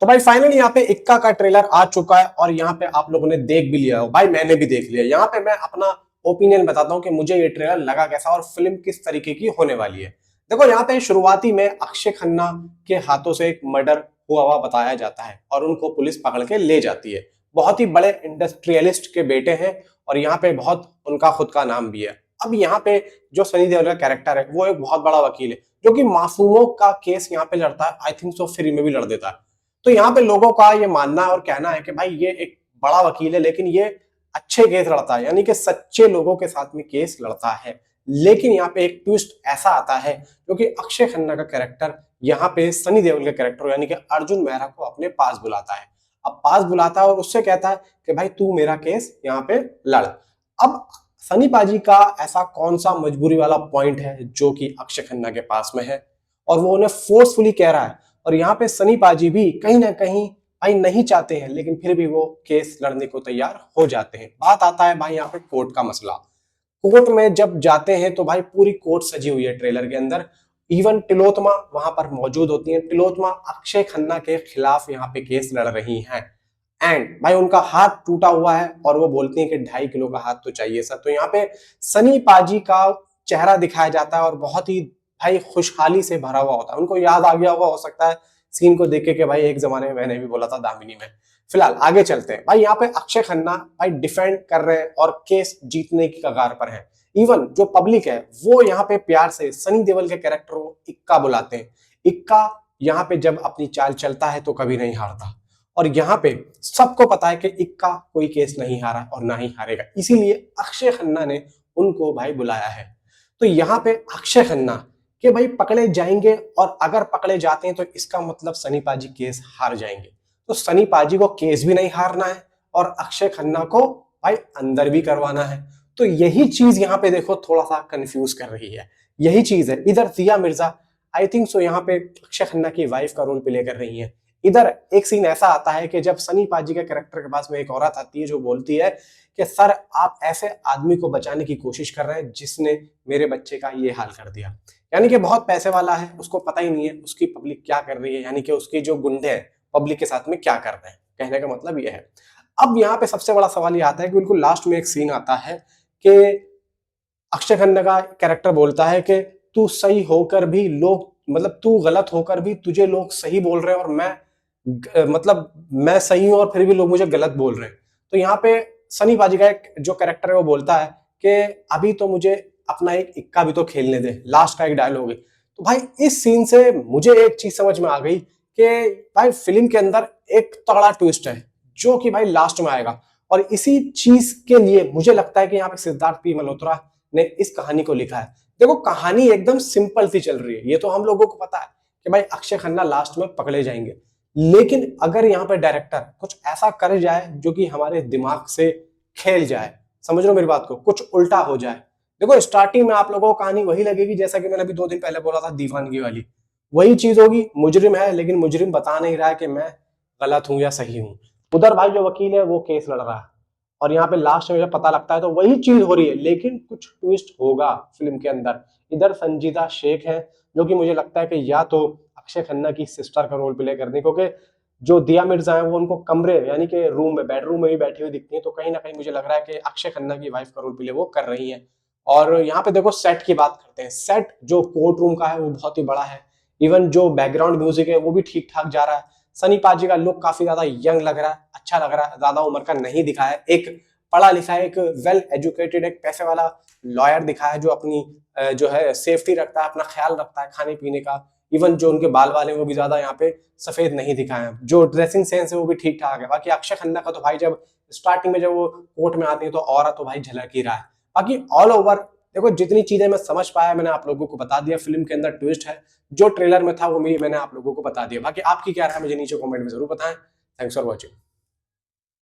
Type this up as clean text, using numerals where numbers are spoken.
तो भाई फाइनली यहाँ पे इक्का का ट्रेलर आ चुका है और यहाँ पे आप लोगों ने देख भी लिया हो, भाई मैंने भी देख लिया। यहाँ पे मैं अपना ओपिनियन बताता हूँ कि मुझे ये ट्रेलर लगा कैसा और फिल्म किस तरीके की होने वाली है। देखो यहाँ पे शुरुआती में अक्षय खन्ना के हाथों से एक मर्डर हुआ हुआ बताया जाता है और उनको पुलिस पकड़ के ले जाती है। बहुत ही बड़े इंडस्ट्रियलिस्ट के बेटे हैं और यहाँ पे बहुत उनका खुद का नाम भी है। अब यहाँ पे जो सनी देओल का कैरेक्टर है वो एक बहुत बड़ा वकील है जो कि मासूमों का केस यहाँ पे लड़ता है। आई थिंक सो फ्री में भी लड़ देता है। तो यहाँ पे लोगों का ये मानना और कहना है कि भाई ये एक बड़ा वकील है लेकिन ये अच्छे केस लड़ता है, यानी कि सच्चे लोगों के साथ में केस लड़ता है। लेकिन यहाँ पे एक ट्विस्ट ऐसा आता है क्योंकि अक्षय खन्ना का कैरेक्टर यहाँ पे सनी देओल के कैरेक्टर यानी कि अर्जुन मेहरा को अपने पास बुलाता है। अब पास बुलाता है और उससे कहता है कि भाई तू मेरा केस यहाँ पे लड़। अब सनी पाजी का ऐसा कौन सा मजबूरी वाला पॉइंट है जो कि अक्षय खन्ना के पास में है और वो उन्हें फोर्सफुली कह रहा है। और यहाँ पे सनी पाजी भी कहीं ना कहीं भाई नहीं चाहते हैं लेकिन फिर भी वो केस लड़ने को तैयार हो जाते हैं। बात आता है भाई यहाँ पे कोर्ट का मसला। कोर्ट में जब जाते हैं तो भाई पूरी कोर्ट सजी हुई है ट्रेलर के अंदर। इवन तिलोत्मा वहां पर मौजूद होती है। तिलोत्मा अक्षय खन्ना के खिलाफ यहाँ पे केस लड़ रही हैं। एंड भाई उनका हाथ टूटा हुआ है और वो बोलती हैं कि 2.5 किलो का हाथ तो चाहिए सर। तो यहाँ पे सनी पाजी का चेहरा दिखाया जाता है और बहुत ही भाई खुशहाली से भरा हुआ होता है। उनको याद आ गया होगा हो सकता है सीन को देख के कि भाई एक जमाने में मैंने भी बोला था दामिनी में। फिलहाल आगे चलते हैं। भाई यहाँ पे अक्षय खन्ना भाई डिफेंड कर रहे हैं और केस जीतने की कगार पर है। इवन जो पब्लिक है वो यहाँ पे प्यार से सनी देओल के कैरेक्टर को इक्का बुलाते हैं। इक्का यहाँ पे जब अपनी चाल चलता है तो कभी नहीं हारता और यहाँ पे सबको पता है कि इक्का कोई केस नहीं हारा और ना ही हारेगा, इसीलिए अक्षय खन्ना ने उनको भाई बुलाया है। तो यहाँ पे अक्षय खन्ना के भाई पकड़े जाएंगे और अगर पकड़े जाते हैं तो इसका मतलब सनी पाजी केस हार जाएंगे। तो सनी पाजी को केस भी नहीं हारना है और अक्षय खन्ना को भाई अंदर भी करवाना है। तो यही चीज यहाँ पे देखो थोड़ा सा कंफ्यूज कर रही है। यही चीज है। इधर दिया मिर्जा आई थिंक सो यहाँ पे अक्षय खन्ना की वाइफ का रोल प्ले कर रही है। इधर एक सीन ऐसा आता है कि जब सनी पाजी के कैरेक्टर के पास में एक औरत आती है जो बोलती है कि सर आप ऐसे आदमी को बचाने की कोशिश कर रहे हैं जिसने मेरे बच्चे का ये हाल कर दिया। यानी कि बहुत पैसे वाला है, उसको पता ही नहीं है उसकी पब्लिक क्या कर रही है, यानी कि उसके जो गुंडे हैं पब्लिक के साथ में क्या कर रहे हैं। कहने का मतलब ये है। अब यहाँ पे सबसे बड़ा सवाल ये आता है कि बिल्कुल लास्ट में एक सीन आता है कि अक्षय खन्ना का कैरेक्टर बोलता है कि तू सही होकर भी लोग मतलब तू गलत होकर भी तुझे लोग सही बोल रहे हैं और मतलब मैं सही हूं और फिर भी लोग मुझे गलत बोल रहे हैं। तो यहाँ पे सनी पाजी का एक जो कैरेक्टर है वो बोलता है कि अभी तो मुझे अपना एक इक्का भी तो खेलने दे, लास्ट का एक डायलॉग है। तो भाई इस सीन से मुझे एक चीज समझ में आ गई कि भाई फिल्म के अंदर एक तगड़ा ट्विस्ट है जो कि भाई लास्ट में आएगा और इसी चीज के लिए मुझे लगता है कि यहाँ पे सिद्धार्थ पी मल्होत्रा ने इस कहानी को लिखा है। देखो कहानी एकदम सिंपल सी चल रही है, ये तो हम लोगों को पता है कि भाई अक्षय खन्ना लास्ट में पकड़े जाएंगे। लेकिन अगर यहाँ पे डायरेक्टर कुछ ऐसा कर जाए जो कि हमारे दिमाग से खेल जाए, समझ लो मेरी बात को, कुछ उल्टा हो जाए। देखो स्टार्टिंग में आप लोगों को कहानी वही लगेगी जैसा कि मैंने अभी 2 दिन पहले बोला था दीवानगी वाली। वही चीज होगी, मुजरिम है लेकिन मुजरिम बता नहीं रहा है कि मैं गलत हूं या सही हूं। उधर भाई जो वकील है वो केस लड़ रहा है और यहाँ पे लास्ट में जब पता लगता है तो वही चीज हो रही है लेकिन कुछ ट्विस्ट होगा फिल्म के अंदर। इधर संजीदा शेख है जो कि मुझे लगता है कि या तो अक्षय खन्ना की सिस्टर का रोल प्ले करने, क्योंकि जो दिया मिर्जा है वो उनको कमरे यानी कि रूम में बेडरूम में भी बैठी हुई दिखती है। तो कहीं ना कहीं मुझे लग रहा है कि अक्षय खन्ना की वाइफ का रोल प्ले वो कर रही है। और यहाँ पे देखो सेट की बात करते हैं। सेट जो कोर्ट रूम का है वो बहुत ही बड़ा है। इवन जो बैकग्राउंड म्यूजिक है वो भी ठीक ठाक जा रहा है। सनी पाजी का लुक काफी ज्यादा यंग लग रहा है, अच्छा लग रहा है, ज्यादा उम्र का नहीं दिखा है। एक पढ़ा लिखा है, एक वेल एजुकेटेड, एक पैसे वाला लॉयर दिखा है जो अपनी जो है सेफ्टी रखता है, अपना ख्याल रखता है खाने पीने का। इवन जो उनके बाल वाले हैं वो भी ज्यादा यहाँ पे सफेद नहीं दिखाए हैं। जो ड्रेसिंग सेंस है वो भी ठीक ठाक है। बाकी अक्षय खन्ना का तो भाई जब स्टार्टिंग में जब वो कोर्ट में आती है तो और तो भाई झलक ही रहा है। बाकी ऑल ओवर देखो जितनी चीजें मैं समझ पाया मैंने आप लोगों को बता दिया। फिल्म के अंदर ट्विस्ट है, जो ट्रेलर में था वो मैंने आप लोगों को बता दिया। बाकी आपकी क्या राय है मुझे नीचे कमेंट में जरूर बताएं। Thanks for watching.